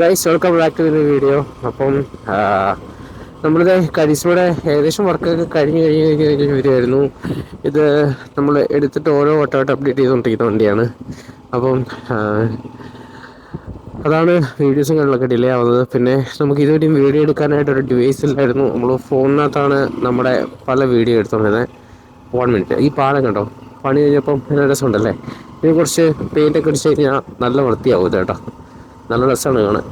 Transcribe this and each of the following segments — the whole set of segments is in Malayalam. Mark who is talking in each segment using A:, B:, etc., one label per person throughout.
A: Guys, welcome back to the video. അപ്പം നമ്മളിത് കരിസ്മയുടെ ഏകദേശം വർക്കൊക്കെ കഴിഞ്ഞ് വരുമായിരുന്നു. ഇത് നമ്മൾ എടുത്തിട്ട് ഓരോ വട്ടമായിട്ട് അപ്ഡേറ്റ് ചെയ്തുകൊണ്ടിരിക്കുന്ന വണ്ടിയാണ്. അപ്പം അതാണ് വീഡിയോസും കാര്യങ്ങളൊക്കെ ഡിലേ ആവുന്നത്. പിന്നെ നമുക്ക് ഇതുവരെയും വീഡിയോ എടുക്കാനായിട്ടൊരു ഡിവൈസ് ഇല്ലായിരുന്നു. നമ്മൾ ഫോണിനകത്താണ് നമ്മുടെ പല വീഡിയോ എടുത്തോണ്ടിരുന്നത്. 1 മിനിറ്റ്. ഈ പാലം കണ്ടോ, പണി കഴിഞ്ഞപ്പം നല്ല രസമുണ്ടല്ലേ? ഇതിനെ കുറച്ച് പെയിൻ്റൊക്കെ അടിച്ച് കഴിഞ്ഞാൽ നല്ല വൃത്തിയാവും ഇത് കേട്ടോ. നല്ല രസമാണ് കാണാൻ.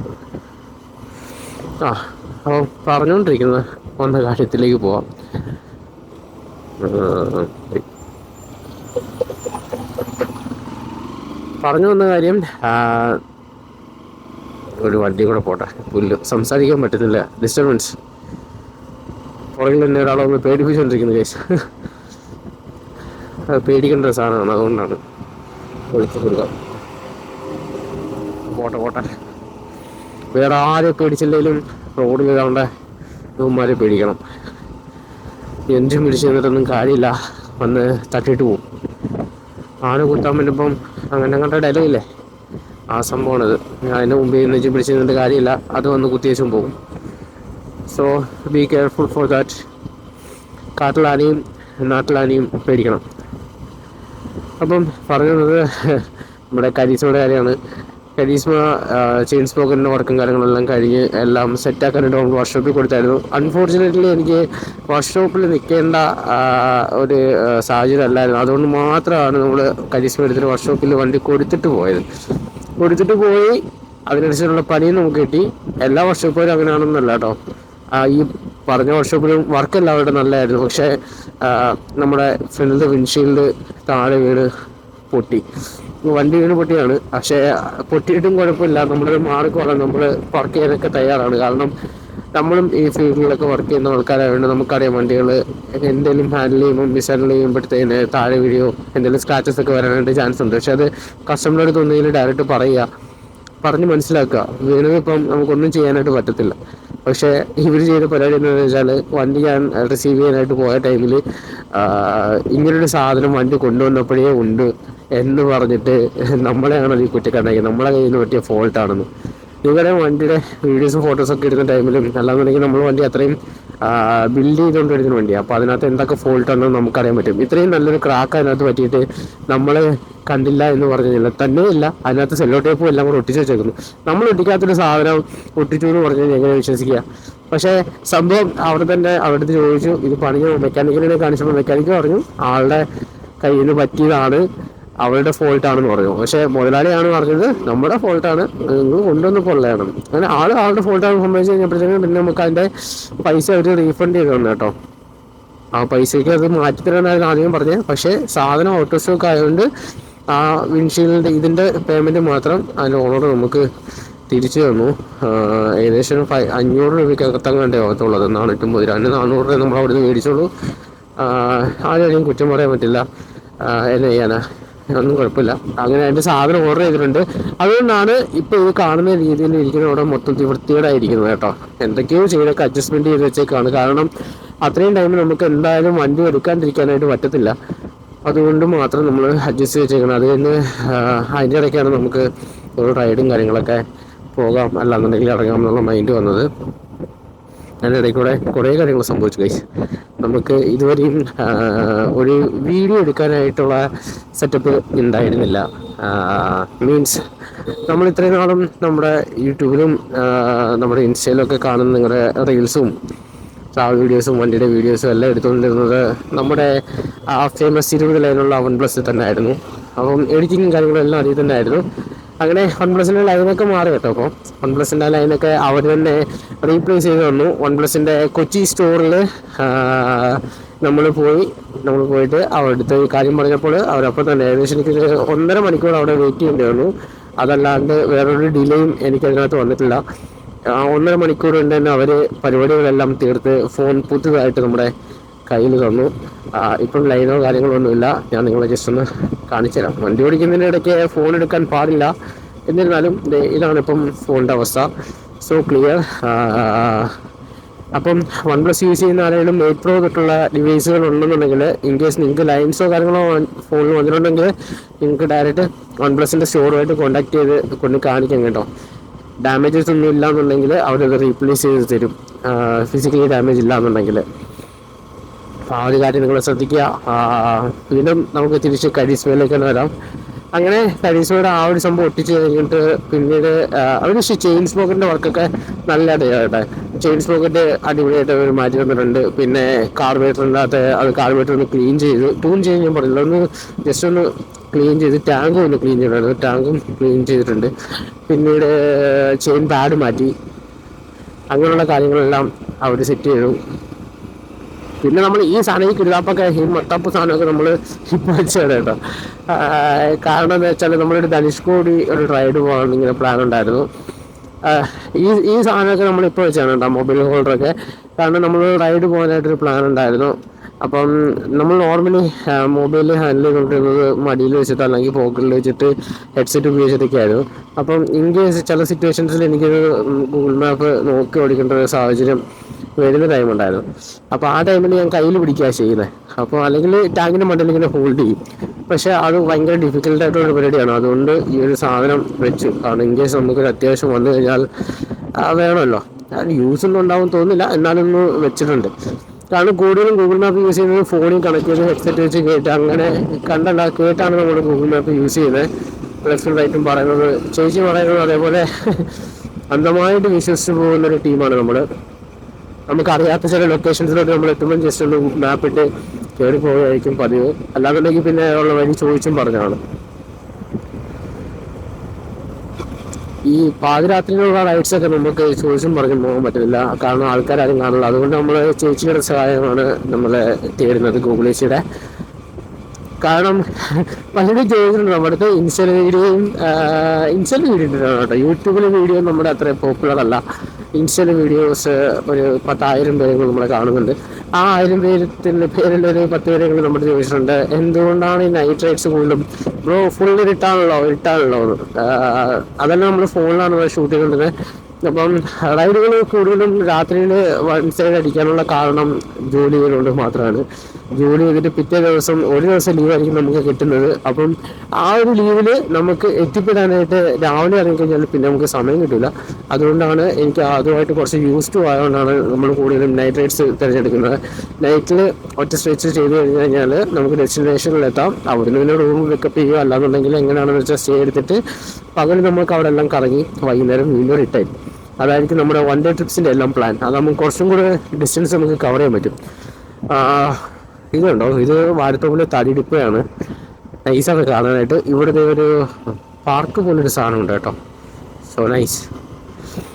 A: അപ്പോൾ പറഞ്ഞുകൊണ്ടിരിക്കുന്നത് വന്ന കാര്യത്തിലേക്ക് പോവാം. പറഞ്ഞു വന്ന കാര്യം, ഒരു വണ്ടി കൂടെ പോട്ടെ, പുല്ല് സംസാരിക്കാൻ പറ്റുന്നില്ല, ഡിസ്റ്റർബൻസ്. പുറകിൽ തന്നെ ഒരാളൊന്ന് പേടിപ്പിച്ചുകൊണ്ടിരിക്കുന്നത് കേസ്. അത് പേടിക്കേണ്ട ഒരു സാധനമാണ്, അതുകൊണ്ടാണ് ഒഴിച്ചു കൊടുക്കാം. പോട്ടെ. വേറെ ആരെ പേടിച്ചില്ലെങ്കിലും റോഡിൽ ഇതാണ്ട് ഇവന്മാരെ പേടിക്കണം. എഞ്ചിൻ പിടിച്ച് നിന്നിട്ടൊന്നും കാര്യമില്ല, വന്ന് തട്ടിയിട്ട് പോവും. ആന കുത്താൻ പറ്റുമ്പം അങ്ങനെ അങ്ങോട്ട് ഡയലോഗില്ലേ, ആ സംഭവമാണിത്. അതിൻ്റെ മുമ്പിൽ എഞ്ചിൻ പിടിച്ച് നിന്നിട്ട് കാര്യമില്ല, അത് വന്ന് കുത്തിയേച്ചും പോകും. So be careful for that. കാട്ടിലാനയും നാട്ടിലാനയും പേടിക്കണം. അപ്പം പറയുന്നത് നമ്മുടെ കരിസ്മയുടെ കാര്യമാണ്. കരിസ്മ ചെയിൻ സ്പോക്കറിൻ്റെ വർക്കും കാര്യങ്ങളെല്ലാം കഴിഞ്ഞ് എല്ലാം സെറ്റാക്കാനായിട്ട് നമ്മൾ വർക്ക്ഷോപ്പിൽ കൊടുത്തായിരുന്നു. അൺഫോർച്ചുനേറ്റ്ലി എനിക്ക് വർക്ക്ഷോപ്പിൽ നിൽക്കേണ്ട ഒരു സാഹചര്യം അല്ലായിരുന്നു. അതുകൊണ്ട് മാത്രമാണ് നമ്മൾ കരിസ്മ എടുത്തിട്ട് വർക്ക്ഷോപ്പിൽ വണ്ടി കൊടുത്തിട്ട് പോയി. അതിനനുസരിച്ചുള്ള പണിയും നമുക്ക് കിട്ടി. എല്ലാ വർക്ക്ഷോപ്പുകളും അങ്ങനെയാണെന്നല്ല കേട്ടോ. ഈ പറഞ്ഞ വർക്ക്ഷോപ്പിലും വർക്ക് എല്ലാവരുടെ നല്ലതായിരുന്നു. പക്ഷേ നമ്മുടെ ഫ്രണ്ടിലത്തെ വിൻഷീൽഡ് താഴെ വീണ് പൊട്ടി. വണ്ടി വീണ് പൊട്ടിയാണ്. പക്ഷേ പൊട്ടിയിട്ടും കുഴപ്പമില്ല, നമ്മളൊരു മാർക്കോളം നമ്മൾ വർക്ക് ചെയ്യാനൊക്കെ തയ്യാറാണ്. കാരണം നമ്മളും ഈ ഫീൽഡിലൊക്കെ വർക്ക് ചെയ്യുന്ന ആൾക്കാരായതുകൊണ്ട് നമുക്കറിയാം വണ്ടികൾ എന്തെങ്കിലും ഹാൻഡിൽ ചെയ്യുമ്പോൾ മിസ്ഹാൻഡിൽ ചെയ്യുമ്പോഴത്തേന് താഴെ വീഡിയോ എന്തെങ്കിലും സ്ക്രാച്ചസ് ഒക്കെ വരാനായിട്ട് ചാൻസ് ഉണ്ട്. പക്ഷെ അത് കസ്റ്റമറുടെ അടുത്ത് ഒന്നെങ്കിലും ഡയറക്റ്റ് പറഞ്ഞ് മനസ്സിലാക്കുക. വീണതിപ്പം നമുക്കൊന്നും ചെയ്യാനായിട്ട് പറ്റത്തില്ല. പക്ഷേ ഇവർ ചെയ്ത പരിപാടി എന്താണെന്ന് വെച്ചാൽ, വണ്ടി ഞാൻ റിസീവ് ചെയ്യാനായിട്ട് പോയ ടൈമിൽ ഇങ്ങനൊരു സാധനം വണ്ടി കൊണ്ടുവന്നപ്പോഴേ ഉണ്ട് എന്ന് പറഞ്ഞിട്ട് നമ്മളെയാണല്ലോ ഈ കുറ്റക്കാരനാക്കി, നമ്മളെ കയ്യിൽ നിന്ന് പറ്റിയ ഫോൾട്ടാണെന്ന്. നിങ്ങളുടെ വണ്ടിയുടെ വീഡിയോസും ഫോട്ടോസൊക്കെ എടുക്കുന്ന ടൈമിലും അല്ലാന്നുണ്ടെങ്കിൽ നമ്മൾ വണ്ടി അത്രയും ബിൽഡ് ചെയ്തുകൊണ്ട് എടുക്കുന്ന വണ്ടിയാണ്. അപ്പോൾ അതിനകത്ത് എന്തൊക്കെ ഫോൾട്ടാണെന്ന് നമുക്കറിയാൻ പറ്റും. ഇത്രയും നല്ലൊരു ക്രാക്ക് അതിനകത്ത് പറ്റിയിട്ട് നമ്മൾ കണ്ടില്ല എന്ന് പറഞ്ഞില്ല തന്നെയില്ല. അതിനകത്ത് സെല്ലോ ടേപ്പും എല്ലാം കൂടെ ഒട്ടിച്ച് വെച്ചേക്കുന്നു. നമ്മൾ ഒട്ടിക്കാത്തൊരു സാധനം ഒട്ടിച്ചു എന്ന് പറഞ്ഞു കഴിഞ്ഞാൽ എങ്ങനെ വിശ്വസിക്കുക? പക്ഷേ സംഭവം അവിടെ തന്നെ അവിടുത്തെ ചോദിച്ചു, ഇത് പണിഞ്ഞ മെക്കാനിക്കലിനെ കാണിച്ചപ്പോൾ മെക്കാനിക്ക് പറഞ്ഞു ആളുടെ കയ്യിൽ നിന്ന് പറ്റിയതാണ്, അവരുടെ ഫോൾട്ടാണെന്ന് പറഞ്ഞു. പക്ഷേ മുതലാളിയാണ് പറഞ്ഞത് നമ്മുടെ ഫോൾട്ടാണ്, നിങ്ങൾ കൊണ്ടുവന്നപ്പോൾ ഉള്ളതാണ്. അങ്ങനെ ആളുടെ ഫോൾട്ടാണ് സംഭവിച്ചു കഴിഞ്ഞപ്പോഴത്തേക്കും പിന്നെ നമുക്ക് അതിൻ്റെ പൈസ അവർ റീഫണ്ട് ചെയ്ത് തന്നു കേട്ടോ. ആ പൈസയ്ക്ക് അത് മാറ്റിത്തരാനായിരുന്നു ആദ്യം പറഞ്ഞത്. പക്ഷേ സാധനം ഓട്ടോ സ്റ്റോക്ക് ആയതുകൊണ്ട് ആ വിൻഷീൽഡ് ഇതിൻ്റെ പേയ്മെൻറ്റ് മാത്രം അതിൻ്റെ ഓണർ നമുക്ക് തിരിച്ചു തന്നു. ഏകദേശം 500 രൂപയ്ക്ക് കണ്ടേ ആകത്തുള്ളത്. 450 400 രൂപ നമ്മൾ അവിടെ നിന്ന് മേടിച്ചോളൂ. ആരെയും കുറ്റം പറയാൻ പറ്റില്ല. എന്നെ ചെയ്യാനാ, ഒന്നും കുഴപ്പമില്ല. അങ്ങനെ അതിൻ്റെ സാധനം ഓർഡർ ചെയ്തിട്ടുണ്ട്. അതുകൊണ്ടാണ് ഇപ്പോൾ ഇത് കാണുന്ന രീതിയിൽ ഇരിക്കുന്ന അവിടെ മൊത്തത്തിൽ വൃത്തികേടായിരിക്കുന്നത് കേട്ടോ. എന്തൊക്കെയോ ചെയ്തൊക്കെ അഡ്ജസ്റ്റ്മെൻറ്റ് ചെയ്ത് വെച്ചേക്കാണ്. കാരണം അത്രയും ടൈമിൽ നമുക്ക് എന്തായാലും വണ്ടി എടുക്കാണ്ടിരിക്കാനായിട്ട് പറ്റത്തില്ല. അതുകൊണ്ട് മാത്രം നമ്മൾ അഡ്ജസ്റ്റ് വെച്ചേക്കണം. അത് കഴിഞ്ഞ് അതിൻ്റെ ഇടയ്ക്കാണ് നമുക്ക് ഒരു റൈഡും കാര്യങ്ങളൊക്കെ പോകാം, അല്ലാന്നുണ്ടെങ്കിൽ ഇറങ്ങാം എന്നുള്ള മൈൻഡ് വന്നത്. അതിൻ്റെ ഇടയിൽ കൂടെ കുറേ കാര്യങ്ങൾ സംഭവിച്ചു ഗൈസ്. നമുക്ക് ഇതുവരെയും ഒരു വീഡിയോ എടുക്കാനായിട്ടുള്ള സെറ്റപ്പ് ഉണ്ടായിരുന്നില്ല. മീൻസ് നമ്മൾ ഇത്രയും നാളും നമ്മുടെ യൂട്യൂബിലും നമ്മുടെ ഇൻസ്റ്റയിലൊക്കെ കാണുന്ന നിങ്ങളുടെ റീൽസും ട്രാവൽ വീഡിയോസും വണ്ടിയുടെ വീഡിയോസും എല്ലാം എടുത്തുകൊണ്ടിരുന്നത് നമ്മുടെ ഫേമസ് 20 ലൈനുള്ള OnePlus തന്നെ ആയിരുന്നു. അപ്പം എഡിറ്റിങ്ങും കാര്യങ്ങളും എല്ലാം അതിൽ തന്നെ ആയിരുന്നു. അങ്ങനെ OnePlusൻ്റെ ലൈനൊക്കെ മാറി കേട്ടോ. അപ്പോൾ OnePlusൻ്റെ ലൈനൊക്കെ അവർ തന്നെ റീപ്ലേസ് ചെയ്ത് തന്നു. OnePlusൻ്റെ കൊച്ചി സ്റ്റോറിൽ നമ്മൾ പോയിട്ട് അവരുടെ അടുത്ത് കാര്യം പറഞ്ഞപ്പോൾ അവരപ്പോൾ തന്നെ ഏകദേശം എനിക്ക് 1.5 മണിക്കൂർ അവിടെ വെയിറ്റ് ചെയ്യേണ്ടി വന്നു. അതല്ലാണ്ട് വേറൊരു ഡിലേയും എനിക്കതിനകത്ത് വന്നിട്ടില്ല. 1.5 മണിക്കൂർ കൊണ്ട് തന്നെ അവർ പരിപാടികളെല്ലാം തീർത്ത് ഫോൺ പുതുതായിട്ട് നമ്മുടെ കയ്യിൽ തന്നു. ഇപ്പം ലൈനോ കാര്യങ്ങളൊന്നുമില്ല. ഞാൻ നിങ്ങളെ ജസ്റ്റ് ഒന്ന് കാണിച്ചു തരാം. വണ്ടി ഓടിക്കുന്നതിൻ്റെ ഇടയ്ക്ക് ഫോൺ എടുക്കാൻ പാടില്ല. എന്നിരുന്നാലും ഇതാണിപ്പം ഫോണിൻ്റെ അവസ്ഥ. So clear. അപ്പം OnePlus യൂസ് ചെയ്യുന്ന ആരെങ്കിലും 8 Pro തൊട്ടുള്ള ഡിവൈസുകൾ ഉണ്ടെന്നുണ്ടെങ്കിൽ, ഇൻ കേസ് നിങ്ങൾക്ക് ലൈൻസോ കാര്യങ്ങളോ ഫോണിൽ വന്നിട്ടുണ്ടെങ്കിൽ നിങ്ങൾക്ക് ഡയറക്റ്റ് OnePlusൻ്റെ സ്റ്റോറുമായിട്ട് കോൺടാക്ട് ചെയ്ത് കൊണ്ട് കാണിക്കാം കേട്ടോ. ഡാമേജസ് ഒന്നും ഇല്ല എന്നുണ്ടെങ്കിൽ അവരത് റീപ്ലേസ് ചെയ്ത് തരും, ഫിസിക്കലി ഡാമേജ് ഇല്ല എന്നുണ്ടെങ്കിൽ. അപ്പോൾ ആ ഒരു കാര്യം നിങ്ങൾ ശ്രദ്ധിക്കുക. വീണ്ടും നമുക്ക് തിരിച്ച് കരിസ്മയിലേക്ക് തന്നെ വരാം. അങ്ങനെ കരിസ്മയുടെ ആ ഒരു സംഭവം ഒട്ടിച്ച് കഴിഞ്ഞിട്ട് പിന്നീട് അവർ ചെയിൻ സ്മോക്കിൻ്റെ വർക്കൊക്കെ നല്ല അടിയായിട്ടെ. ചെയിൻ സ്മോക്കിൻ്റെ അടിപൊളിയായിട്ട് അവർ മാറ്റി തന്നിട്ടുണ്ട്. പിന്നെ കാർബറേറ്ററിനകത്ത് അത് കാർബറേറ്റർ ഒന്ന് ക്ലീൻ ചെയ്ത് ട്യൂൺ ചെയ്യാൻ ഞാൻ പറഞ്ഞില്ല, ഒന്ന് ജസ്റ്റ് ഒന്ന് ക്ലീൻ ചെയ്ത് ടാങ്കും ഒന്ന് ക്ലീൻ ചെയ്തിട്ടുണ്ട്. ടാങ്കും ക്ലീൻ ചെയ്തിട്ടുണ്ട്. പിന്നീട് ചെയിൻ പാഡ് മാറ്റി, അങ്ങനെയുള്ള കാര്യങ്ങളെല്ലാം അവർ സെറ്റ് ചെയ്തു. പിന്നെ നമ്മൾ ഈ സാധനം ഈ കിടാപ്പൊക്കെ ഈ മൊത്തപ്പ് സാധനമൊക്കെ നമ്മൾ ഇപ്പോൾ വെച്ചാണ് കേട്ടോ. കാരണം എന്താ വെച്ചാൽ നമ്മളൊരു ധനുഷ്കോടി ഒരു റൈഡ് പോകാൻ ഇങ്ങനെ പ്ലാൻ ഉണ്ടായിരുന്നു. ഈ സാധനമൊക്കെ നമ്മളിപ്പോൾ വെച്ചാണ് കേട്ടോ, മൊബൈൽ ഹോൾഡറൊക്കെ. കാരണം നമ്മൾ റൈഡ് പോകാനായിട്ടൊരു പ്ലാൻ ഉണ്ടായിരുന്നു. അപ്പം നമ്മൾ നോർമലി മൊബൈൽ ഹാൻഡിൽ ചെയ്തുകൊണ്ടിരുന്നത് മടിയിൽ വെച്ചിട്ട് അല്ലെങ്കിൽ പോക്കറ്റിൽ വെച്ചിട്ട് ഹെഡ്സെറ്റ് ഉപയോഗിച്ചിട്ടൊക്കെ ആയിരുന്നു. അപ്പം ഇൻ കേസ് ചില സിറ്റുവേഷൻസിൽ എനിക്കൊരു ഗൂഗിൾ മാപ്പ് നോക്കി ഓടിക്കേണ്ട ഒരു സാഹചര്യം വരുന്ന ടൈമുണ്ടായിരുന്നു. അപ്പോൾ ആ ടൈമിൽ ഞാൻ കയ്യിൽ പിടിക്കുകയാണ് ചെയ്യുന്നത്. അപ്പോൾ അല്ലെങ്കിൽ ടാങ്കിൻ്റെ മണ്ടയിൽ ഇങ്ങനെ ഹോൾഡ് ചെയ്യും. പക്ഷേ അത് ഭയങ്കര ഡിഫിക്കൽട്ടായിട്ടുള്ള പരിപാടിയാണ്. അതുകൊണ്ട് ഈ ഒരു സാധനം വെച്ചു. കാരണം ഇൻ കേസ് നമുക്കൊരു അത്യാവശ്യം വന്നു കഴിഞ്ഞാൽ വേണമല്ലോ. യൂസ് ഒന്നും ഉണ്ടാവും തോന്നുന്നില്ല, എന്നാലൊന്ന് വെച്ചിട്ടുണ്ട്. കാരണം കൂടുതലും ഗൂഗിൾ മാപ്പ് യൂസ് ചെയ്യുന്നത് ഫോണിൽ കണക്ട് ചെയ്ത് ഹെഡ്സെറ്റ് വെച്ച് കേട്ട് അങ്ങനെ കണ്ടല്ല കേട്ടാണ് നമ്മൾ ഗൂഗിൾ മാപ്പ് യൂസ് ചെയ്യുന്നത്. ലെഫ്റ്റും റൈറ്റും പറയുന്നത് ചേച്ചി പറയുന്നത് അതേപോലെ അന്ധമായിട്ട് വിശ്വസിച്ച് പോകുന്നൊരു ടീമാണ് നമ്മൾ. നമുക്കറിയാത്ത ചില ലൊക്കേഷൻസിലോട്ട് നമ്മൾ എത്തുമ്പോൾ ജസ്റ്റ് ഒന്ന് മാപ്പിട്ട് കയറി പോവുകയായിരിക്കും പതിവ്. അല്ലാന്നുണ്ടെങ്കിൽ പിന്നെ ഉള്ള വഴി ചോദിച്ചും പറഞ്ഞാണ്. ഈ പാതിരാത്രിയിലുള്ള റൈഡ്സൊക്കെ നമുക്ക് ചോദിച്ചും പറഞ്ഞും പോകാൻ പറ്റില്ല, കാരണം ആൾക്കാരും കാണില്ല. അതുകൊണ്ട് നമ്മൾ ചേച്ചിയുടെ സഹായമാണ് നമ്മളെ തേടുന്നത്, ഗൂഗിൾ ചേച്ചിയുടെ. കാരണം പലരും ചോദിച്ചിട്ടുണ്ട് നമ്മുടെ അടുത്ത് ഇൻസ്റ്റയിൽ വീഡിയോ ഇട്ടിട്ടാണ് കേട്ടോ. യൂട്യൂബിലെ വീഡിയോ നമ്മുടെ അത്ര പോപ്പുലർ അല്ല. ഇൻസ്റ്റയിൽ വീഡിയോസ് ഒരു 10,000 പേരെങ്കിലും നമ്മളെ കാണുന്നുണ്ട്. ആ 1000 പേരിൽ ഒരു 10 പേരെങ്കിലും നമ്മൾ ചോദിച്ചിട്ടുണ്ട് എന്തുകൊണ്ടാണ് ഈ നൈറ്റ് റൈഡ്സ് കൂടുതലും ബ്രോ ഫുൾ ഇരുട്ടാണല്ലോ എന്ന്. അതെല്ലാം നമ്മൾ ഫോണിലാണ് ഷൂട്ട് ചെയ്തുകൊണ്ടിരുന്നത്. അപ്പം റൈഡുകൾ കൂടുതലും രാത്രിയിൽ വൺ സൈഡ് അടിക്കാനുള്ള കാരണം ജോലി ചെയ്തുകൊണ്ട് മാത്രമാണ്. ജോലി ചെയ്തിട്ട് പിറ്റേ ദിവസം ഒരു ദിവസം ലീവായിരിക്കും നമുക്ക് കിട്ടുന്നത്. അപ്പം ആ ഒരു ലീവിൽ നമുക്ക് എത്തിപ്പെടാനായിട്ട് രാവിലെ ഇറങ്ങിക്കഴിഞ്ഞാൽ പിന്നെ നമുക്ക് സമയം കിട്ടില്ല. അതുകൊണ്ടാണ് എനിക്ക് അതുമായിട്ട് കുറച്ച് യൂസ് ടു ആയതുകൊണ്ടാണ് നമ്മൾ കൂടുതലും നൈറ്റ് റൈഡ്സ് തിരഞ്ഞെടുക്കുന്നത്. നൈറ്റിൽ ഒറ്റ സ്ട്രെച്ച് ചെയ്ത് കഴിഞ്ഞാൽ നമുക്ക് ഡെസ്റ്റിനേഷനിലെത്താം. അവിടുന്ന് പിന്നെ റൂം പിക്കപ്പ് ചെയ്യുക, അല്ലാന്നുണ്ടെങ്കിൽ എങ്ങനെയാണെന്ന് വെച്ചാൽ സ്റ്റേ എടുത്തിട്ട് പകൽ നമുക്ക് അവിടെ എല്ലാം കറങ്ങി വൈകുന്നേരം വീണ്ടും റിട്ടേൺ. അതായിരിക്കും നമ്മുടെ വൺ ഡേ ട്രിപ്സിൻ്റെ എല്ലാം പ്ലാൻ. അത് നമുക്ക് കുറച്ചും കൂടെ ഡിസ്റ്റൻസ് നമുക്ക് കവർ ചെയ്യാൻ പറ്റും. ഇതുണ്ടോ, ഇത് വാരത്തോപ്പിലെ തടിടിപ്പയാണ്. നൈസാണ് കാണാനായിട്ട്. ഇവിടുത്തെ ഒരു പാർക്ക് പോലൊരു സാധനമുണ്ട് കേട്ടോ. So nice.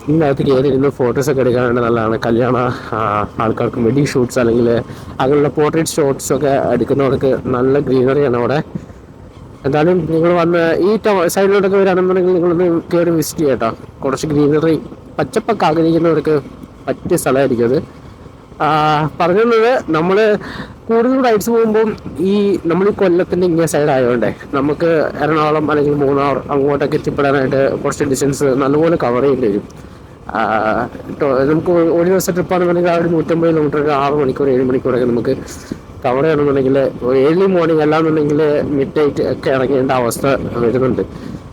A: ഇതിനകത്ത് കയറിയിരുന്ന് ഫോട്ടോസൊക്കെ എടുക്കാനായിട്ട് നല്ലതാണ്. കല്യാണ ആൾക്കാർക്ക് വെഡിങ് ഷൂട്ട്സ് അല്ലെങ്കിൽ അങ്ങനെയുള്ള പോർട്രേറ്റ് ഷോട്ട്സൊക്കെ എടുക്കുന്നവർക്ക് നല്ല ഗ്രീനറിയാണ് അവിടെ. എന്തായാലും നിങ്ങൾ വന്ന് ഈ സൈഡിലോട്ടൊക്കെ വരാണെന്നുണ്ടെങ്കിൽ നിങ്ങളൊന്ന് കയറി വിസിറ്റ് ചെയ്യാം കേട്ടോ. കുറച്ച് ഗ്രീനറി പച്ചപ്പൊക്കെ ആഗ്രഹിക്കുന്നവർക്ക് പറ്റിയ സ്ഥലമായിരിക്കും അത്. പറഞ്ഞത് നമ്മൾ കൂടുതൽ റൈഡ്സ് പോകുമ്പം നമ്മൾ ഈ കൊല്ലത്തിൻ്റെ ഇങ്ങനെ സൈഡ് ആയതുകൊണ്ടേ നമുക്ക് എറണാകുളം അല്ലെങ്കിൽ മൂന്നാർ അങ്ങോട്ടൊക്കെ എത്തിപ്പെടാനായിട്ട് കുറച്ച് ഡിസ്റ്റൻസ് നല്ലപോലെ കവർ ചെയ്യേണ്ടി വരും. നമുക്ക് ഒരു ദിവസം ട്രിപ്പാണെന്നുണ്ടെങ്കിൽ ആ ഒരു 150 കിലോമീറ്റർ 6 മണിക്കൂർ 7 മണിക്കൂറൊക്കെ നമുക്ക് കവർ ചെയ്യണമെന്നുണ്ടെങ്കിൽ ഏർലി മോർണിംഗ് അല്ലാന്നുണ്ടെങ്കിൽ മിഡ് നൈറ്റ് ഒക്കെ ഇറങ്ങേണ്ട അവസ്ഥ വരുന്നുണ്ട്.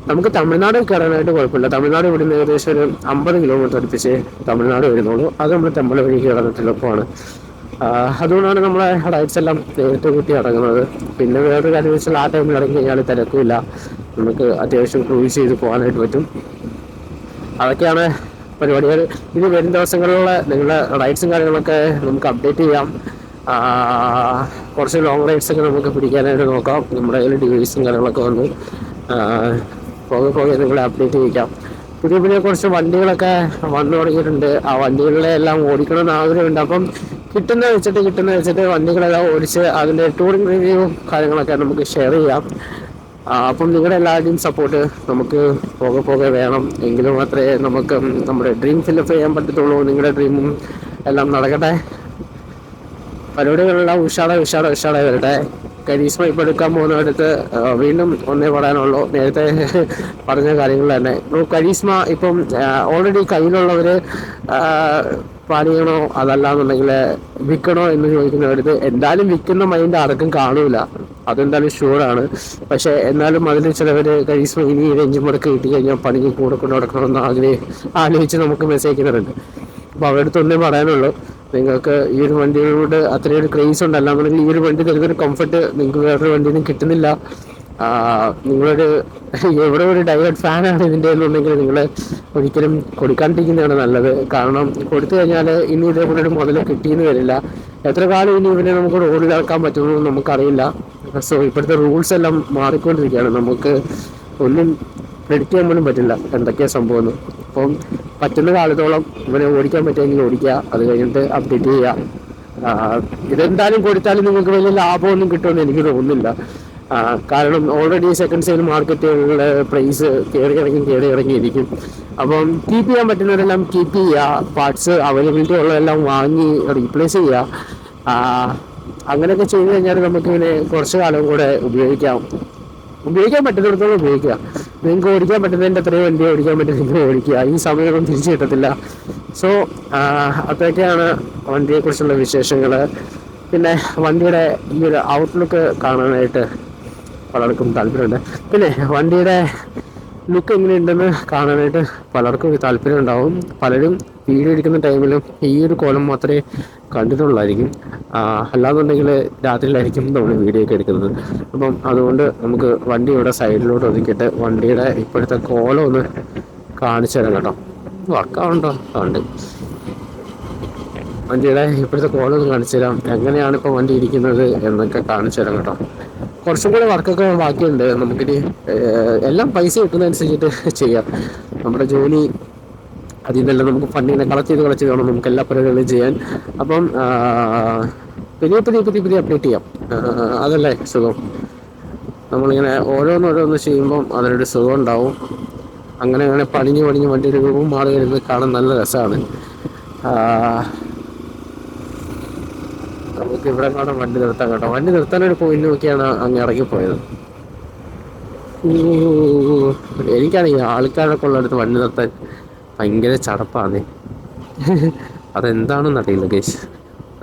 A: നമുക്ക് തമിഴ്നാട് കയറാനായിട്ട് കുഴപ്പമില്ല. തമിഴ്നാട് ഇവിടുന്ന് ഏകദേശം ഒരു 50 കിലോമീറ്റർ അടുപ്പിച്ച് തമിഴ്നാട് വരുന്നുള്ളൂ. അത് നമ്മൾ തെമ്പല വഴി കയറാനായിട്ട് എളുപ്പമാണ്. അതുകൊണ്ടാണ് നമ്മളെ റൈഡ്സ് എല്ലാം നേരത്തെ കൂട്ടി ഇറങ്ങുന്നത്. പിന്നെ വേറൊരു കാര്യം വെച്ചാൽ ആ ടൈമിൽ ഇറങ്ങി കഴിഞ്ഞാൽ തിരക്കില്ല, നമുക്ക് അത്യാവശ്യം ക്രൂസ് ചെയ്ത് പോകാനായിട്ട് പറ്റും. അതൊക്കെയാണ് പരിപാടികൾ. ഇനി വരും ദിവസങ്ങളിലുള്ള നിങ്ങളുടെ റൈഡ്സും കാര്യങ്ങളൊക്കെ നമുക്ക് അപ്ഡേറ്റ് ചെയ്യാം. കുറച്ച് ലോങ് റൈഡ്സൊക്കെ നമുക്ക് പിടിക്കാനായിട്ട് നോക്കാം. നമ്മുടെ കയ്യിൽ ഡിവൈസും കാര്യങ്ങളൊക്കെ വന്നു പോകെ നിങ്ങളെ അപ്ഡേറ്റ് ചെയ്യിക്കാം. പുതിയ കുറച്ച് വണ്ടികളൊക്കെ വന്നു തുടങ്ങിയിട്ടുണ്ട്. ആ വണ്ടികളെ എല്ലാം ഓടിക്കണമെന്ന് ആഗ്രഹമുണ്ട്. അപ്പം കിട്ടുന്ന വെച്ചിട്ട് വണ്ടികളെല്ലാം ഓടിച്ച് അതിൻ്റെ ടൂറിംഗ് റിവ്യൂ കാര്യങ്ങളൊക്കെ നമുക്ക് ഷെയർ ചെയ്യാം. അപ്പം നിങ്ങളുടെ എല്ലാവരുടെയും സപ്പോർട്ട് നമുക്ക് പോകെ വേണം. എങ്കിലും മാത്രമേ നമുക്ക് നമ്മുടെ ഡ്രീം ഫില്ലപ്പ് ചെയ്യാൻ പറ്റത്തുള്ളൂ. നിങ്ങളുടെ ഡ്രീമും എല്ലാം നടക്കട്ടെ. പരിപാടികളെല്ലാം ഉഷാറായി വരട്ടെ. കരീസ്മ ഇപ്പോൾ എടുക്കാൻ പോകുന്നിടത്ത് വീണ്ടും ഒന്നേ പറയാനുള്ളൂ, നേരത്തെ പറഞ്ഞ കാര്യങ്ങൾ തന്നെ. കരീസ്മ ഇപ്പം ഓൾറെഡി കയ്യിലുള്ളവർ പണിയണോ അതല്ലാന്നുണ്ടെങ്കിൽ വിൽക്കണോ എന്ന് ചോദിക്കുന്നവരടുത്ത് എന്തായാലും വിൽക്കുന്ന മൈൻഡ് ആർക്കും കാണൂല, അതെന്തായാലും ഷുവറാണ്. പക്ഷേ എന്നാലും അതിൽ ചിലവർ കരീസ്മ ഇനി റേഞ്ച് മുടക്ക് കിട്ടി കഴിഞ്ഞാൽ പണിക്ക് കൂടെ കൊണ്ട് നടക്കണമെന്ന് ആലോചിച്ച് നമുക്ക് മെസ്സേജ് അയക്കുന്നവരുണ്ട്. അപ്പോൾ അവരുടെ അടുത്ത് ഒന്നേ പറയാനുള്ളൂ, നിങ്ങൾക്ക് ഈ ഒരു വണ്ടിയോട് അത്രയൊരു ക്രേസ് ഉണ്ട്, അല്ലാന്നുണ്ടെങ്കിൽ ഈ ഒരു വണ്ടി തരുന്നൊരു കംഫർട്ട് നിങ്ങൾക്ക് വേറൊരു വണ്ടിയൊന്നും കിട്ടുന്നില്ല. നിങ്ങളൊരു എവിടെ ഒരു ഡൈവേർട്ട് ഫാനാണ് ഇതിൻ്റെ എന്നുണ്ടെങ്കിൽ നിങ്ങൾ ഒരിക്കലും കൊടുക്കാണ്ടിരിക്കുന്നതാണ് നല്ലത്. കാരണം കൊടുത്തു കഴിഞ്ഞാൽ ഇനി ഇതേപോലെ ഒരു മുതൽ കിട്ടിയെന്ന് വരില്ല. എത്ര കാലം ഇനി ഇവനെ നമുക്ക് റോഡിലിറക്കാൻ പറ്റുമെന്ന് നമുക്കറിയില്ല. സോ ഇപ്പോഴത്തെ റൂൾസ് എല്ലാം മാറിക്കൊണ്ടിരിക്കുകയാണ്, നമുക്ക് ഒന്നും പ്രെഡിക്റ്റ് ചെയ്യാൻ പോലും പറ്റില്ല എന്തൊക്കെയാണ് സംഭവം. അപ്പം പറ്റുന്ന കാലത്തോളം ഇവനെ ഓടിക്കാൻ പറ്റുമെങ്കിൽ ഓടിക്കുക, അത് കഴിഞ്ഞിട്ട് അപ്ഡേറ്റ് ചെയ്യുക. ഇതെന്തായാലും കൊടുത്താലും നിങ്ങൾക്ക് വലിയ ലാഭമൊന്നും കിട്ടുമെന്ന് എനിക്ക് തോന്നുന്നില്ല. കാരണം ഓൾറെഡി സെക്കൻഡ് സെയിൽ മാർക്കറ്റുകളിലെ പ്രൈസ് കയറി ഇറങ്ങിയിരിക്കും. അപ്പം കീപ്പ് ചെയ്യാൻ പറ്റുന്നവരെല്ലാം കീപ്പ് ചെയ്യുക, പാർട്സ് അവൈലബിലിറ്റി ഉള്ളതെല്ലാം വാങ്ങി റീപ്ലേസ് ചെയ്യുക. അങ്ങനെയൊക്കെ ചെയ്ത് കഴിഞ്ഞാൽ നമുക്കിങ്ങനെ കുറച്ച് കാലം കൂടെ ഉപയോഗിക്കാൻ പറ്റുന്നിടത്തോളം ഉപയോഗിക്കുക. നിങ്ങൾക്ക് ഓടിക്കാൻ പറ്റുന്നതിൻ്റെ അത്രയും വണ്ടി ഓടിക്കാൻ പറ്റുന്നെങ്കിൽ ഓടിക്കുക, ഈ സമയമൊന്നും തിരിച്ചു കിട്ടത്തില്ല. സോ അതൊക്കെയാണ് വണ്ടിയെക്കുറിച്ചുള്ള വിശേഷങ്ങൾ. പിന്നെ വണ്ടിയുടെ ഈ ഒരു ഔട്ട്ലുക്ക് കാണാനായിട്ട് പലർക്കും താല്പര്യമുണ്ട്. പിന്നെ വണ്ടിയുടെ ലുക്ക് എങ്ങനെയുണ്ടെന്ന് കാണാനായിട്ട് പലർക്കും ഒരു താല്പര്യം ഉണ്ടാവും. പലരും വീഡിയോ എടുക്കുന്ന ടൈമിലും ഈ ഒരു കോലം മാത്രമേ കണ്ടിട്ടുള്ളായിരിക്കും, അല്ലാന്നുണ്ടെങ്കിൽ രാത്രിയിലായിരിക്കും നമ്മൾ വീഡിയോ ഒക്കെ എടുക്കുന്നത്. അപ്പം അതുകൊണ്ട് നമുക്ക് വണ്ടിയുടെ സൈഡിലോട്ട് ഒതുക്കിയിട്ട് വണ്ടിയുടെ ഇപ്പോഴത്തെ കോലം ഒന്ന് കാണിച്ചു തരാം കേട്ടോ. വർക്കാവുണ്ടോ? ഉണ്ട്. വണ്ടിയുടെ ഇപ്പോഴത്തെ കോലം ഒന്ന് കാണിച്ചു തരാം, എങ്ങനെയാണ് ഇപ്പോൾ വണ്ടി ഇരിക്കുന്നത് എന്നൊക്കെ കാണിച്ചു തരാം കേട്ടോ. കുറച്ചും കൂടെ വർക്കൊക്കെ ബാക്കിയുണ്ട്. നമുക്കിനി എല്ലാം പൈസ കിട്ടുന്നതനുസരിച്ചിട്ട് ചെയ്യാം. നമ്മുടെ ജോലി അതിൽ നിന്നെല്ലാം നമുക്ക് ഫണ്ടിനെ കളക്ട് ചെയ്ത് വേണം നമുക്ക് എല്ലാ പരിപാടികളും ചെയ്യാൻ. അപ്പം പുതിയ അപ്ഡേറ്റ് ചെയ്യാം, അതല്ലേ സുഖം. നമ്മളിങ്ങനെ ഓരോന്നോരോന്ന് ചെയ്യുമ്പം അതിനൊരു സുഖം ഉണ്ടാവും. അങ്ങനെ പണിഞ്ഞ് വണ്ടിയുടെ രൂപം മാറി വരുന്നത് കാണാൻ നല്ല രസമാണ്. നമുക്ക് ഇവിടെ കാണാൻ വണ്ടി നിർത്താൻ കേട്ടോ. വണ്ടി നിർത്താനൊരു പോയിന്റ് നോക്കിയാണ് അങ്ങ് ഇറങ്ങിപ്പോയത്. എനിക്കാണെങ്കിൽ ആൾക്കാരൊക്കെ ഉള്ളടത്ത് വണ്ടി നിർത്താൻ ഭയങ്കര ചടപ്പാണ്. അതെന്താണെന്ന് അറിയില്ല ഗൈസ്,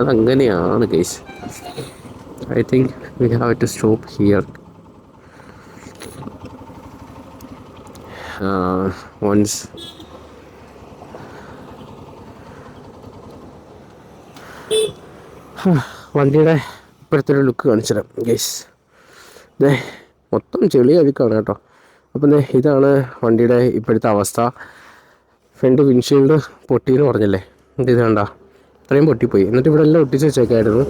A: അതങ്ങനെയാണ് guys. I think we have to stop here. Once വണ്ടിയുടെ ഇപ്പോഴത്തെ ഒരു ലുക്ക് കാണിച്ചു തരാം ഗൈസ്. മൊത്തം ചെളി അഴുക്കാണ് കേട്ടോ. അപ്പം ഇതാണ് വണ്ടിയുടെ ഇപ്പോഴത്തെ അവസ്ഥ. ഫ്രണ്ട് വിൻഷീൽഡ് പൊട്ടിയെന്ന് പറഞ്ഞല്ലേ, ഇത് കണ്ട ഇത്രയും പൊട്ടിപ്പോയി. എന്നിട്ട് ഇവിടെ എല്ലാം ഒട്ടിച്ച് വെച്ചേക്കായിരുന്നു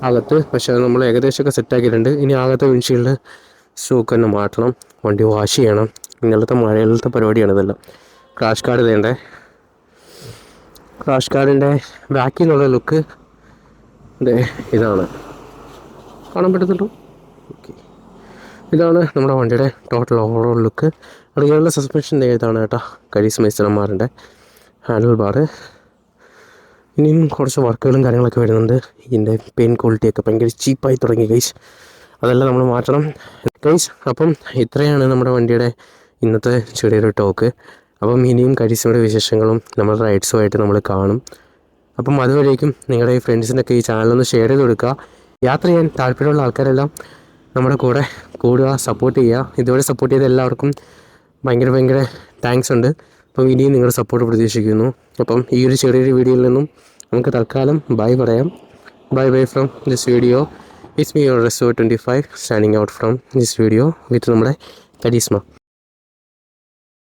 A: അകത്ത്. പക്ഷേ നമ്മൾ ഏകദേശമൊക്കെ സെറ്റാക്കിയിട്ടുണ്ട്. ഇനി അകത്തെ വിൻഷീൽഡ് സ്റ്റോക്ക് തന്നെ മാറ്റണം, വണ്ടി വാഷ് ചെയ്യണം. ഇന്നലത്തെ മഴയിലത്തെ പരിപാടിയാണ് ഇതെല്ലാം. Crash card ഇതേണ്ടേ. ക്രാഷ് കാർഡിൻ്റെ ബാക്കിൽ നിന്നുള്ള ലുക്ക് ഇതാണ്, കാണാൻ പറ്റുന്നുണ്ടോ? ഓക്കെ, ഇതാണ് നമ്മുടെ വണ്ടിയുടെ ടോട്ടൽ ഓവറോൾ ലുക്ക്. റിയറിലെ സസ്പെൻഷൻ ഇതാണ് കേട്ടോ, കരീസ്മ ഇസ്റ്റർമാറിൻ്റെ ഹാൻഡിൽ ബാർ. ഇനിയും കുറച്ച് വർക്കുകളും കാര്യങ്ങളൊക്കെ വരുന്നുണ്ട്. ഇതിൻ്റെ പെയിൻ ക്വാളിറ്റിയൊക്കെ ഭയങ്കര ചീപ്പായി തുടങ്ങി ഗൈസ്, അതെല്ലാം നമ്മൾ മാറ്റണം ഗൈസ്. അപ്പം ഇത്രയാണ് നമ്മുടെ വണ്ടിയുടെ ഇന്നത്തെ ചെറിയൊരു ടോക്ക്. അപ്പം ഇനിയും കരീസ്മയുടെ വിശേഷങ്ങളും നമ്മുടെ റൈഡ്സുമായിട്ട് നമ്മൾ കാണും. അപ്പം അതുവരേക്കും നിങ്ങളുടെ ഈ ഫ്രണ്ട്സിനൊക്കെ ഈ ചാനലൊന്ന് ഷെയർ ചെയ്ത് കൊടുക്കുക. യാത്ര ചെയ്യാൻ താല്പര്യമുള്ള ആൾക്കാരെല്ലാം നമ്മുടെ കൂടെ കൂടുക, സപ്പോർട്ട് ചെയ്യുക. ഇതുവരെ സപ്പോർട്ട് ചെയ്ത എല്ലാവർക്കും ഭയങ്കര താങ്ക്സ് ഉണ്ട്. അപ്പം ഇനിയും നിങ്ങളുടെ സപ്പോർട്ട് പ്രതീക്ഷിക്കുന്നു. അപ്പം ഈ ഒരു ചെറിയൊരു വീഡിയോയിൽ നിന്നും നമുക്ക് തൽക്കാലം ബൈ പറയാം. Bye from this video. It's me your Resso25 standing out from this video with നമ്മുടെ കരീസ്മ.